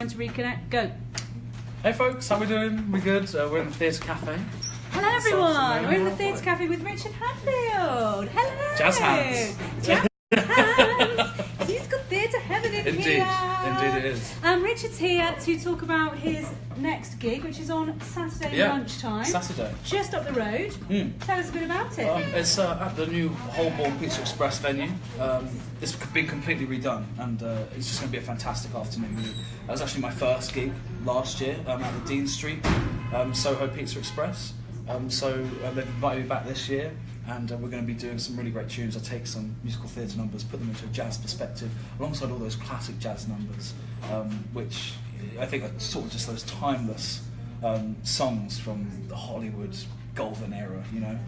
time to reconnect. Go. Hey folks, how we doing? We good? We're in the Theatre Cafe. Hello everyone. We're in the Theatre Cafe with Richard Hadfield. Hello. Jazz hands. Jazz hands. He's got theatre heaven in here. Indeed it is. Richard's here to talk about his next gig, which is on Saturday lunchtime. Saturday. Just up the road. Tell us a bit about it. It's at the new Holborn Pizza Express venue. It's been completely redone, and it's just going to be a fantastic afternoon. That was actually my first gig last year at the Dean Street Soho Pizza Express. So they've invited me back this year, and we're going to be doing some really great tunes. I take some musical theatre numbers, put them into a jazz perspective, alongside all those classic jazz numbers, which I think are sort of just those timeless songs from the Hollywood golden era, you know.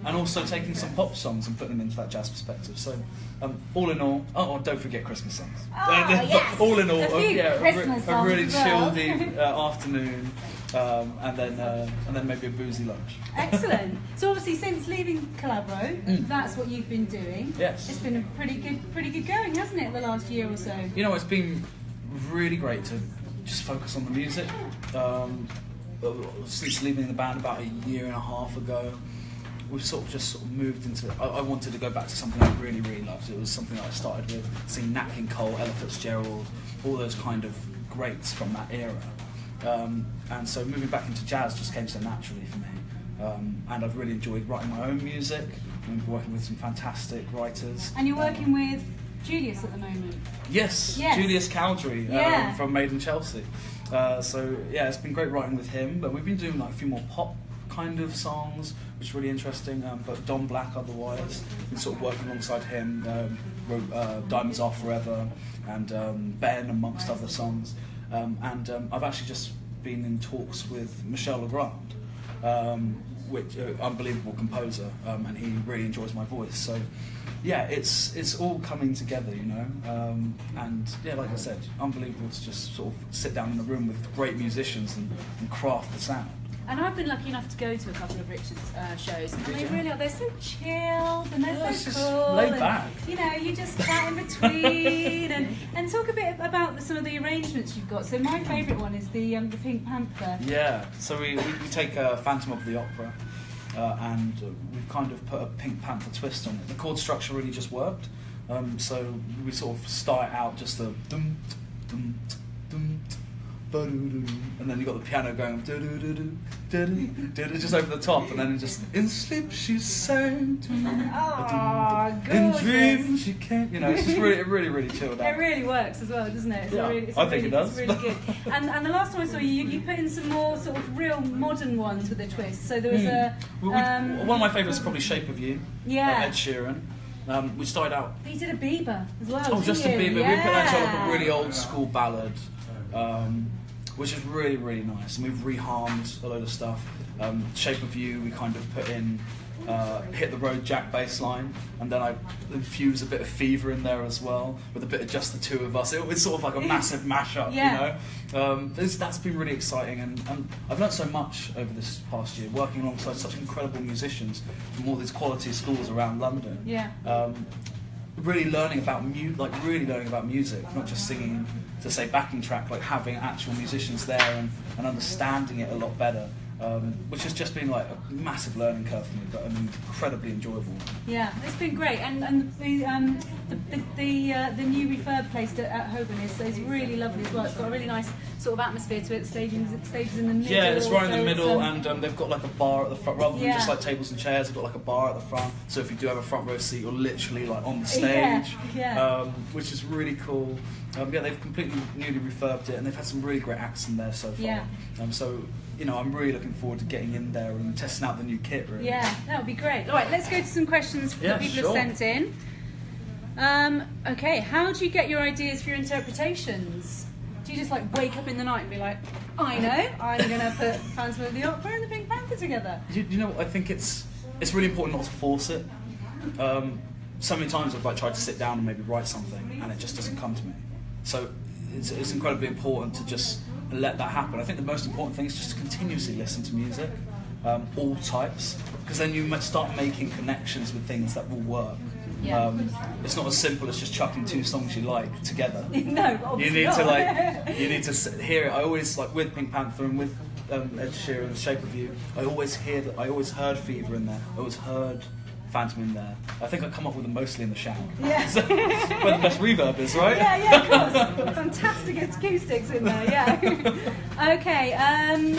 And also taking some pop songs and putting them into that jazz perspective. So, all in all, don't forget Christmas songs. Yes. All in all, a really chilled afternoon, and then maybe a boozy lunch. Excellent. So obviously, since leaving Calabro, that's what you've been doing. Yes. It's been a pretty good going, hasn't it, the last year or so? You know, it's been really great to just focus on the music. Since leaving the band about a year and a half ago, we've sort of moved into. I wanted to go back to something I really, really loved. It was something that I started with, singing Nat King Cole, Ella Fitzgerald, all those kind of greats from that era. And so moving back into jazz just came so naturally for me. And I've really enjoyed writing my own music. I'm working with some fantastic writers. And you're working with Julius at the moment. Yes. Julius Cowdery from Made in Chelsea. So yeah, it's been great writing with him, but we've been doing like a few more pop kind of songs, which is really interesting. But Don Black otherwise, been sort of working alongside him, wrote Diamonds Are Forever, and Ben amongst other songs. And I've actually just been in talks with Michel Legrand, which unbelievable composer, and he really enjoys my voice. So yeah, it's all coming together, you know. And yeah, like I said, unbelievable to just sort of sit down in a room with great musicians and craft the sound. And I've been lucky enough to go to a couple of Richard's shows, and they really are. They're so chilled and they're so cool. Laid back. You know, you just chat in between and talk a bit about some of the arrangements you've got. So my favourite one is the Pink Panther. Yeah. So we take Phantom of the Opera, and we've kind of put a Pink Panther twist on it. The chord structure really just worked. So we sort of start out just the dum dum dum. And then you got the piano going just over the top, and then just in sleep she sang to me. Oh, in dreams she came. You know, it's just really chilled out. It really works as well, doesn't it? I think it does. It's really good. And the last time I saw you put in some more sort of real modern ones with a twist. So there was one of my favourites is probably Shape of You. Ed Sheeran. We started out. But you did a Bieber as well. Oh, Justin Bieber. Yeah. We put that to like a really old school ballad. Which is really nice, and we've reharmed a load of stuff. Shape of You, we kind of put in Hit the Road Jack bass line, and then I infuse a bit of Fever in there as well, with a bit of just the two of us. It's sort of like a massive mashup, you know. That's been really exciting, and I've learned so much over this past year, working alongside such incredible musicians from all these quality schools around London. Yeah. Really learning about music, not just singing to say backing track, like having actual musicians there and understanding it a lot better, which has just been like a massive learning curve for me, but incredibly enjoyable. Yeah, it's been great, and the new refurb place at Holborn is really lovely as well. It's got a really nice sort of atmosphere to it. Stages in the middle. Yeah, it's right in the middle, and they've got like a bar at the front rather than just like tables and chairs. They've got like a bar at the front, so if you do have a front row seat, you're literally like on the stage, which is really cool. They've completely newly refurbed it, and they've had some really great acts in there so far. So you know, I'm really looking forward to getting in there and testing out the new kit. Really. Yeah, that would be great. All right, let's go to some questions that people have sent in. Okay, how do you get your ideas for your interpretations? Do you just like wake up in the night and be like, I know, I'm going to put Phantom of the Opera and the Pink Panther together? You know what, I think it's really important not to force it. So many times I've like tried to sit down and maybe write something and it just doesn't come to me. So it's incredibly important to just let that happen. I think the most important thing is just to continuously listen to music, all types, because then you might start making connections with things that will work. Yeah. It's not as simple as just chucking 2 songs you like together. No, obviously you need not. you need to hear it. I always, like with Pink Panther and with Ed Sheeran, The Shape of You, I always heard Fever in there. I always heard Phantom in there. I think I come up with them mostly in the shower. Yeah. So, where the best reverb is, right? Yeah, of course. Fantastic acoustics in there, yeah. Okay,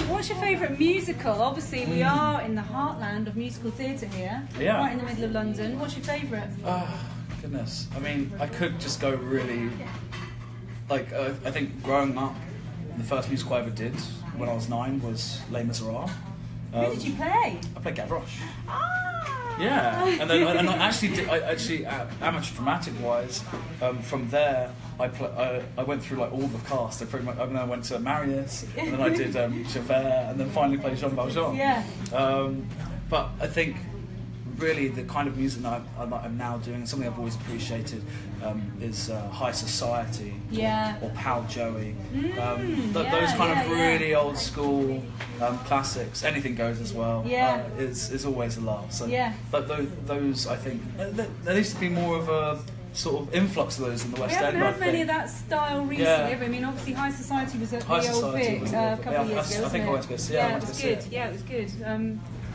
what's your favourite musical? Obviously, we are in the heartland of musical theatre here. Yeah. Right in the middle of London. What's your favourite? Oh, goodness. I mean, I could just go really... Like, I think growing up, the first musical I ever did when I was 9 was Les Miserables. Who did you play? I played Gavroche. Ah! Yeah, and then I actually amateur dramatic wise, from there I went through like all the cast. I went to Marius, and then I did Javert, and then finally played Jean Valjean. Yeah. But I think really the kind of music that I'm now doing, and something I've always appreciated, is High Society, or Pal Joey. Those kind of really old school classics. Anything Goes as well. Is always a laugh. So, but those I think there needs to be more of a sort of influx of those in the West End. We haven't had many of that style recently. I mean, obviously High Society was at the Old Vic a couple of years ago. I think I went to go see it. Yeah, it was good. Yeah, it was good.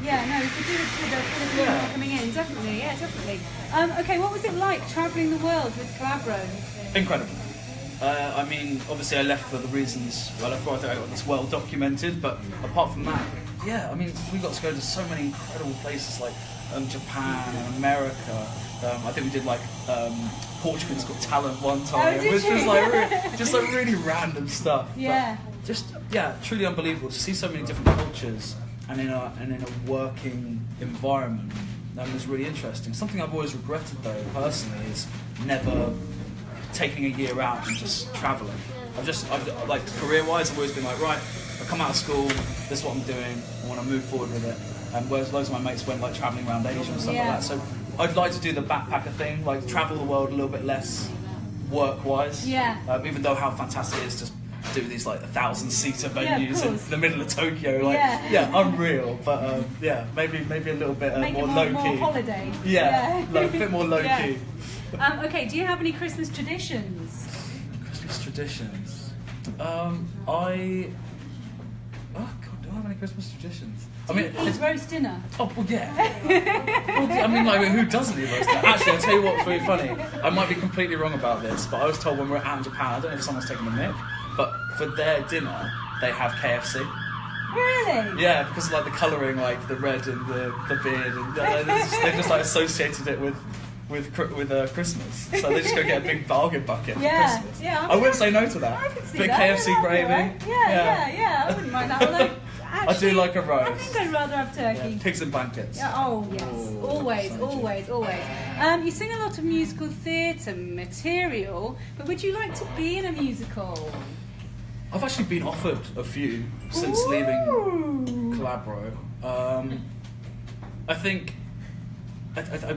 Yeah, no, it's a good coming in, definitely, definitely. Okay, what was it like travelling the world with Calabro? Incredible. I mean, obviously I left for the reasons, I think I got this well documented, but apart from that, I mean, we got to go to so many incredible places like Japan and America. I think we did like Portugal's Got Talent one time, which was like just like really random stuff. Yeah. But just truly unbelievable to see so many different cultures. And in a working environment, that was really interesting. Something I've always regretted, though, personally, is never taking a year out and just travelling. I've like career-wise, I've always been like, right, I come out of school, this is what I'm doing, I want to move forward with it. And whereas loads of my mates went like travelling around Asia and stuff like that. So I'd like to do the backpacker thing, like travel the world a little bit less work-wise. Yeah. Even though how fantastic it is to do these like 1,000-seater venues in the middle of Tokyo, like unreal. But maybe a little bit more low key. More holiday. A bit more low key. Okay, do you have any Christmas traditions? Christmas traditions. Oh God, do I have any Christmas traditions? Do you eat roast dinner? Oh well, yeah. I mean, like, who doesn't eat roast dinner? Actually, I'll tell you what's really funny. I might be completely wrong about this, but I was told when we were out in Japan, I don't know if someone's taking the mick, but for their dinner, they have KFC. Really? Yeah, because of, like the colouring, like the red and the beard, and they just like associated it with Christmas. So they just go get a big bargain bucket for Christmas. Yeah, I wouldn't say no to that. I could see bit that. KFC gravy. Right. Yeah. I wouldn't mind that. Although, actually, I do like a roast. I think I'd rather have turkey. Pigs and blankets. Yeah, always. You sing a lot of musical theatre material, but would you like to be in a musical? I've actually been offered a few since leaving Calabro. I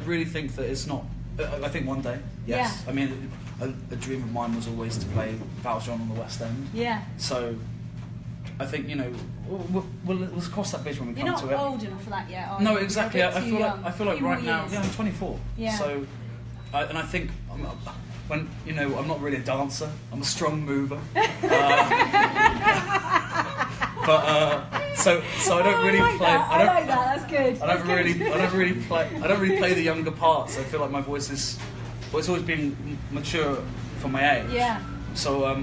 really think that it's not. I think one day, yes. Yeah. I mean, a dream of mine was always to play Valjean on the West End. Yeah. So, I think let's cross that bridge when we come to it. You're not old enough for that yet, are you? No, exactly. I feel like right now, I'm 24. Yeah. So, and I think when I'm not really a dancer. I'm a strong mover. So I don't really play. I like that. That's good. I don't really play the younger parts. I feel like my voice is. Well, it's always been mature for my age. Yeah. So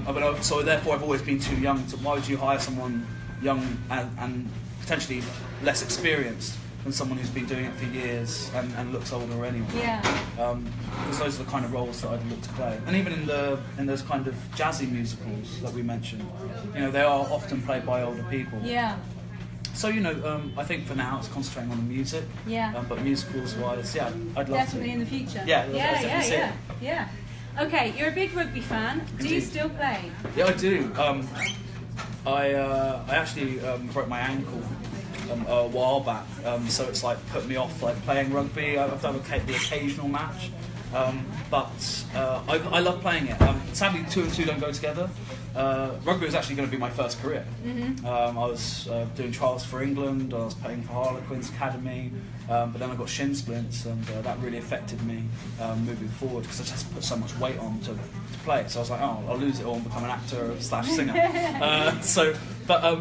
therefore I've always been too young. Why would you hire someone young and potentially less experienced than someone who's been doing it for years and looks older anyway? Yeah. Because those are the kind of roles that I'd look to play. And even in those kind of jazzy musicals that we mentioned, they are often played by older people. Yeah. So I think for now it's concentrating on the music. Yeah. But musicals wise, I'd love to. Definitely in the future. Yeah. Okay, you're a big rugby fan. Indeed. Do you still play? Yeah, I do. I actually broke my ankle a while back, so it's like put me off like playing rugby. I've done the occasional match, but I love playing it. Sadly, 2 and 2 don't go together. rugby was actually going to be my first career. I was doing trials for England, I was playing for Harlequins Academy, but then I got shin splints, and that really affected me moving forward because I just put so much weight on to play. So I was like, oh, I'll lose it all and become an actor / singer.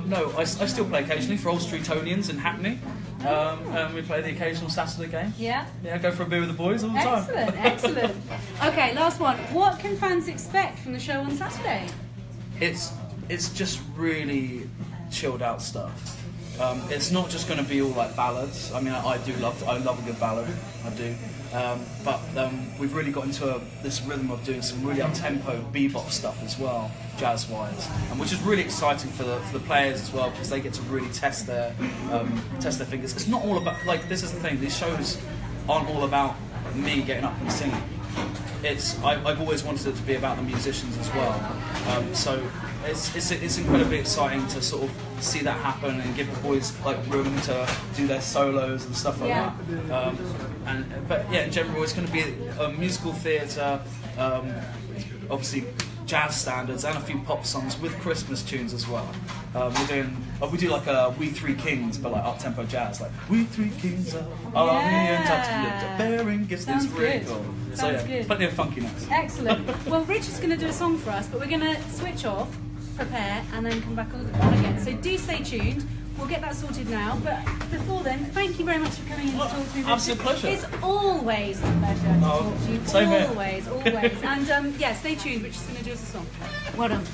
No, I still play occasionally for Old Streetonians in Hackney. And we play the occasional Saturday game. Yeah, go for a beer with the boys all the time. Excellent. Okay, last one. What can fans expect from the show on Saturday? It's just really chilled out stuff. It's not just going to be all like ballads. I mean, I love a good ballad. I do. But we've really got into this rhythm of doing some really up-tempo bebop stuff as well, jazz-wise, and which is really exciting for the players as well because they get to really test their fingers. It's not all about, like, this is the thing. These shows aren't all about me getting up and singing. I've always wanted it to be about the musicians as well. So it's incredibly exciting to sort of see that happen and give the boys like room to do their solos and stuff like that. But yeah, in general, it's going to be a musical theatre, obviously jazz standards and a few pop songs with Christmas tunes as well. We do like a We Three Kings, but like up-tempo jazz, like We Three Kings are bearing gifts. It's really cool. Sounds good. Plenty of funkiness. Excellent. Well, Richard's going to do a song for us, but we're going to switch off, prepare, and then come back on again. So do stay tuned. We'll get that sorted now, but before then, thank you very much for coming in to talk to me, Richard. Absolute pleasure. It's always a pleasure to talk to you. Same here. Always. And yeah, stay tuned. Richard's going to do us a song. Well done.